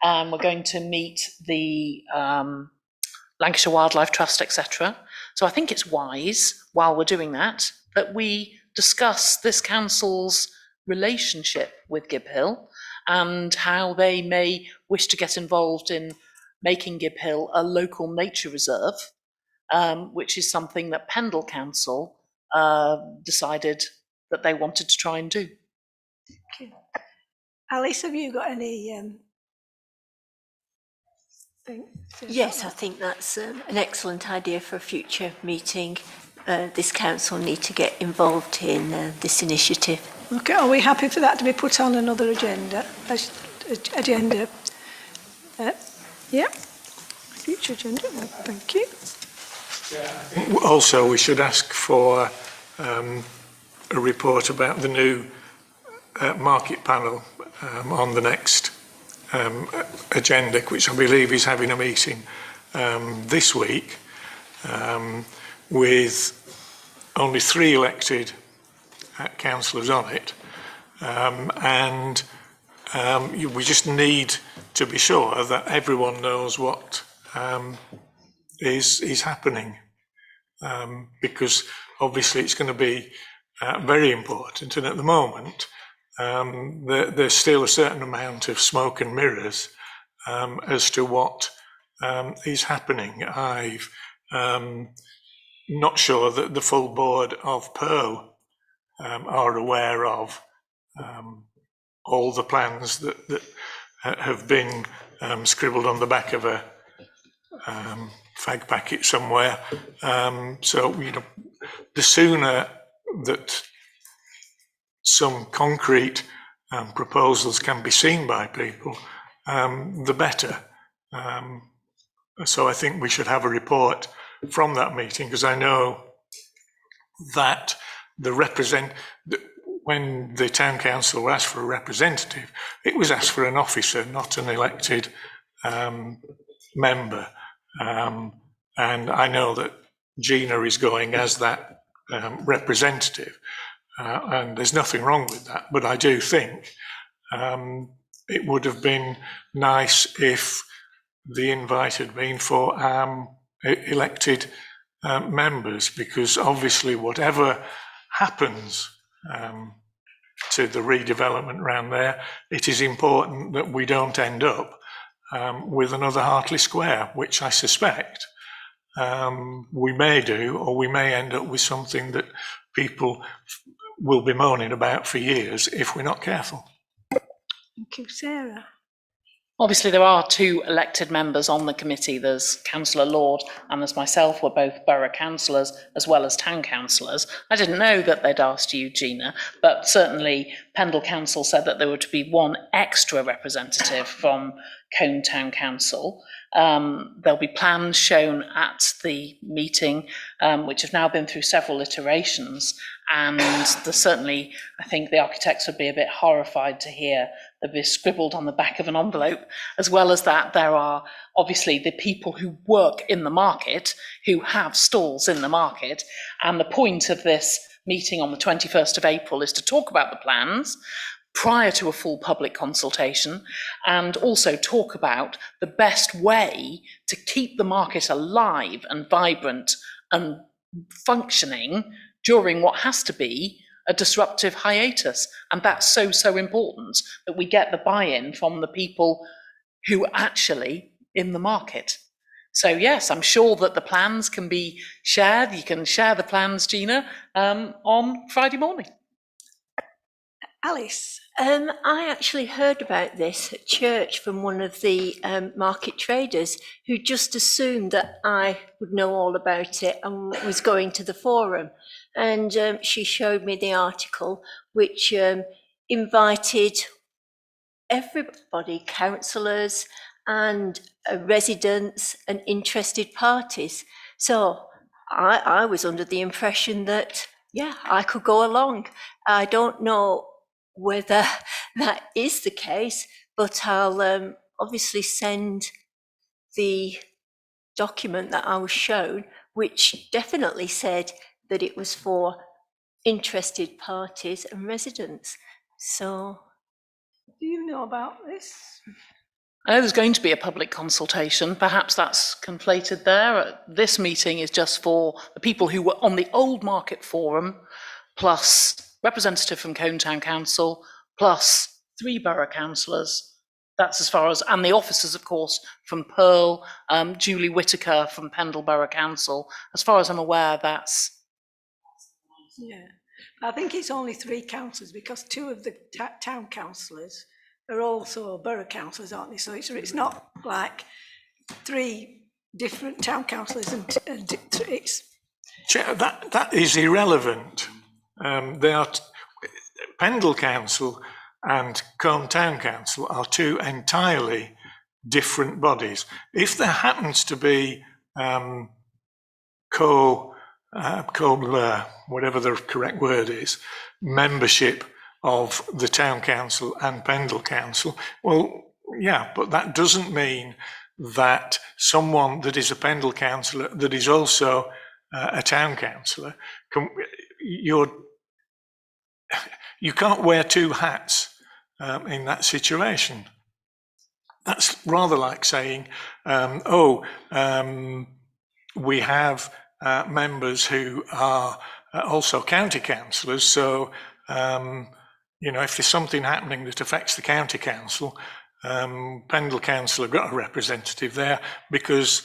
We're going to meet the Lancashire Wildlife Trust, etc. So I think it's wise, while we're doing that, that we discuss this council's relationship with Gib Hill and how they may wish to get involved in making Gib Hill a local nature reserve, which is something that Pendle Council decided that they wanted to try and do. Okay. Alice, have you got any thing? Yes, I think that's an excellent idea for a future meeting. This council need to get involved in this initiative. Okay, are we happy for that to be put on another agenda? Yeah, future agenda, thank you. Also, we should ask for a report about the new market panel on the next agenda, which I believe is having a meeting this week with only 3 elected councillors on it, and we just need to be sure that everyone knows what is happening, because obviously it's going to be very important, and at the moment there's still a certain amount of smoke and mirrors as to what is happening. I'm not sure that the full board of Pearl are aware of all the plans that have been scribbled on the back of a fag packet somewhere. So, you know, the sooner that some concrete proposals can be seen by people, the better. So I think we should have a report from that meeting, because I know that when the town council asked for a representative, it was asked for an officer, not an elected member. And I know that Gina is going as that representative, and there's nothing wrong with that. But I do think it would have been nice if the invite had been for elected members, because obviously whatever happens to the redevelopment around there, it is important that we don't end up with another Hartley Square, which I suspect we may do, or we may end up with something that people will be moaning about for years if we're not careful. Thank you, Sarah. Obviously, there are 2 elected members on the committee. There's Councillor Lord and there's myself. We're both borough councillors as well as town councillors. I didn't know that they'd asked you, Gina, but certainly Pendle Council said that there were to be 1 extra representative from Cone Town Council. There'll be plans shown at the meeting, which have now been through several iterations, and there's certainly, I think the architects would be a bit horrified to hear that they're scribbled on the back of an envelope. As well as that, there are obviously the people who work in the market, who have stalls in the market, and the point of this meeting on the 21st of April is to talk about the plans, prior to a full public consultation, and also talk about the best way to keep the market alive and vibrant and functioning during what has to be a disruptive hiatus. And that's so important that we get the buy-in from the people who are actually in the market. So yes, I'm sure that the plans can be shared. You can share the plans, Gina, on Friday morning. Alice? I actually heard about this at church from one of the market traders who just assumed that I would know all about it and was going to the forum. And she showed me the article, which invited everybody, councillors and residents and interested parties. So I was under the impression that, yeah, I could go along. I don't know whether that is the case, but I'll obviously send the document that I was shown, which definitely said that it was for interested parties and residents. So, Do you know about this? I know there's going to be a public consultation. Perhaps that's conflated there. This meeting is just for the people who were on the old market forum, plus representative from Cone Town Council, plus 3 borough councillors. That's as far as, and the officers, of course, from Pearl, Julie Whitaker from Pendle Borough Council. As far as I'm aware, that's... Yeah, I think it's only 3 councillors because 2 of the town councillors are also borough councillors, aren't they? So it's not like 3 different town councillors and it's... Chair, that is irrelevant. They are Pendle Council and Combe Town Council are 2 entirely different bodies. If there happens to be whatever the correct word is, membership of the Town Council and Pendle Council, well, yeah, but that doesn't mean that someone that is a Pendle councillor that is also a town councillor, you can't wear 2 hats in that situation. That's rather like saying, we have members who are also county councillors, so if there's something happening that affects the county council, Pendle Council have got a representative there because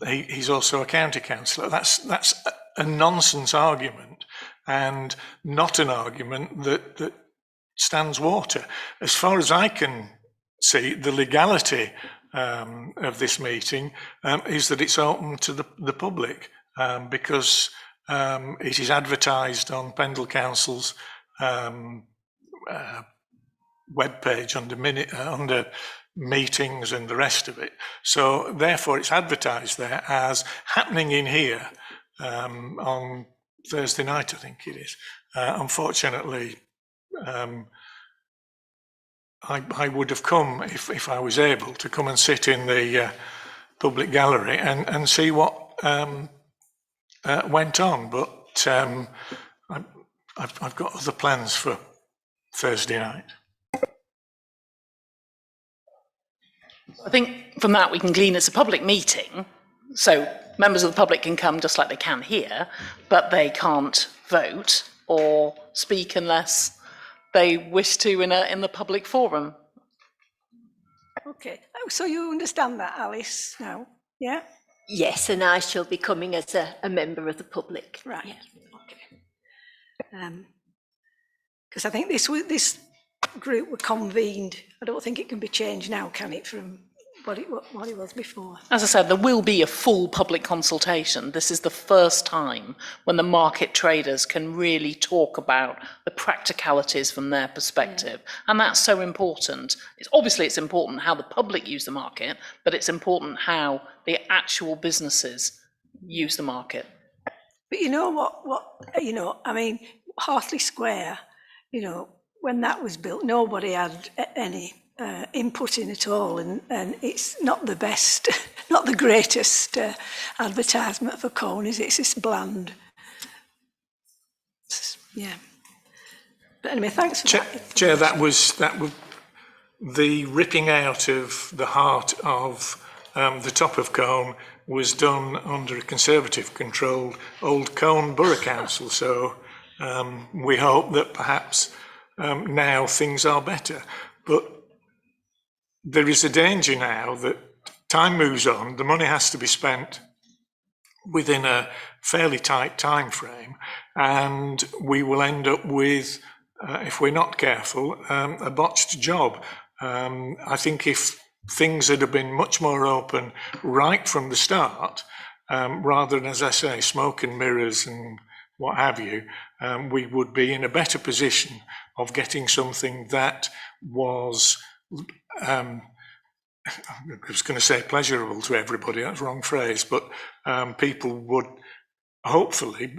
he's also a county councillor. That's a nonsense argument and not an argument that stands water. As far as I can see, the legality of this meeting is that it's open to the public because it is advertised on Pendle Council's webpage under meetings and the rest of it. So therefore it's advertised there as happening in here on Thursday night, I think it is. Unfortunately, I would have come if I was able to come and sit in the public gallery and see what went on, but I've got other plans for Thursday night. I think from that we can glean it's a public meeting, so members of the public can come just like they can here, but they can't vote or speak unless they wish to in the public forum. Okay, so you understand that, Alice, now, yeah? yes, and I shall be coming as a member of the public. Right, Yeah. okay. Because I think this group were convened. I don't think it can be changed now, can it, from what it was before? As I said, there will be a full public consultation. This is the first time when the market traders can really talk about the practicalities from their perspective. And that's so important. It's important how the public use the market, but it's important how the actual businesses use the market. But you know what, I mean, Hartley Square, when that was built, nobody had any input in at all, and it's not the best, not the greatest advertisement for Cone, is it? It's just bland. Yeah. But anyway, thanks for that. Chair, that was the ripping out of the heart of the top of Colne was done under a Conservative controlled old Colne Borough Council. So we hope that perhaps now things are better. But there is a danger now that time moves on, the money has to be spent within a fairly tight time frame, and we will end up with, if we're not careful, a botched job. I think if things had been much more open right from the start, rather than, as I say, smoke and mirrors and what have you, we would be in a better position of getting something that was, I was going to say pleasurable to everybody, that's the wrong phrase, but people would hopefully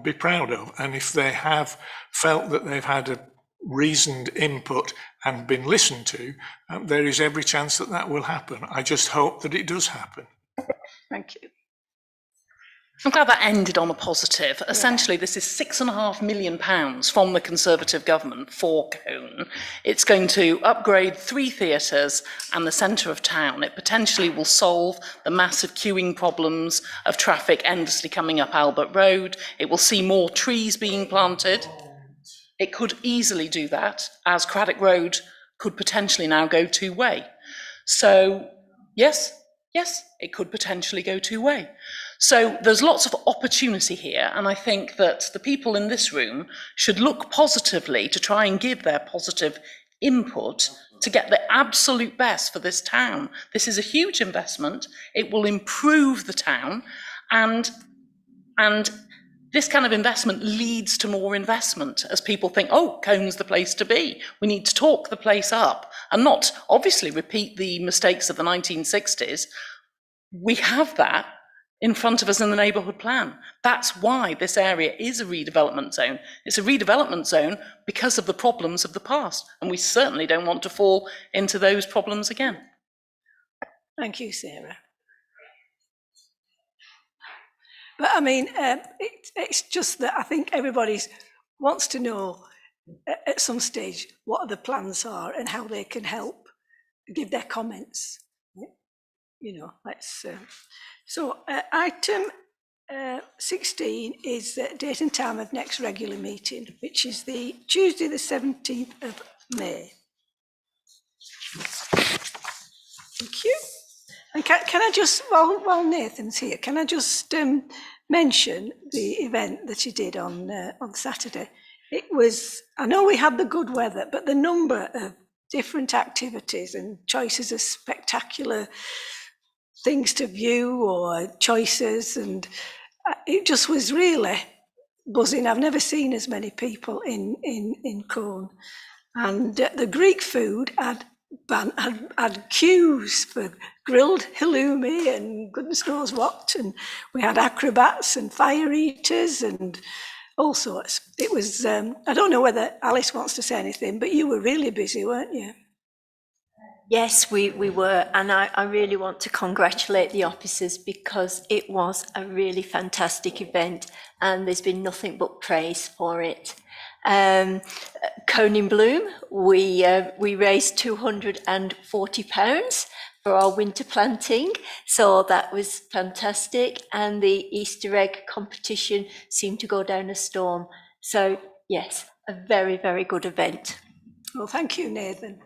be proud of. And if they have felt that they've had a reasoned input and been listened to, there is every chance that that will happen. I just hope that it does happen. Thank you. I'm glad that ended on a positive. Essentially, this is £6.5 million from the Conservative government for Colne. It's going to upgrade 3 theatres and the centre of town. It potentially will solve the massive queuing problems of traffic endlessly coming up Albert Road. It will see more trees being planted. It could easily do that, as Craddock Road could potentially now go 2-way. So, yes, it could potentially go 2-way. So there's lots of opportunity here, and I think that the people in this room should look positively to try and give their positive input to get the absolute best for this town. This is a huge investment. It will improve the town, and this kind of investment leads to more investment as people think, oh, Colne's the place to be. We need to talk the place up and not obviously repeat the mistakes of the 1960s. We have that in front of us in the neighbourhood plan. That's why this area is a redevelopment zone. It's a redevelopment zone because of the problems of the past, and we certainly don't want to fall into those problems again. Thank you, Sarah. But I mean, it's just that I think everybody wants to know at some stage what the plans are and how they can help give their comments. You know, let's. So item 16 is the date and time of next regular meeting, which is the Tuesday, the 17th of May. Thank you. And can I just, while Nathan's here, can I just mention the event that he did on Saturday? It was, I know we had the good weather, but the number of different activities and choices of spectacular things to view or choices, and it just was really buzzing. I've never seen as many people in Colne, and the Greek food had queues for grilled halloumi and goodness knows what, and we had acrobats and fire eaters and all sorts. It was, I don't know whether Alice wants to say anything, but you were really busy, weren't you? Yes, we were, and I really want to congratulate the officers because it was a really fantastic event and there's been nothing but praise for it. Colne in Bloom, we raised £240 for our winter planting, so that was fantastic, and the Easter egg competition seemed to go down a storm. So yes, a very, very good event. Well, thank you, Nathan.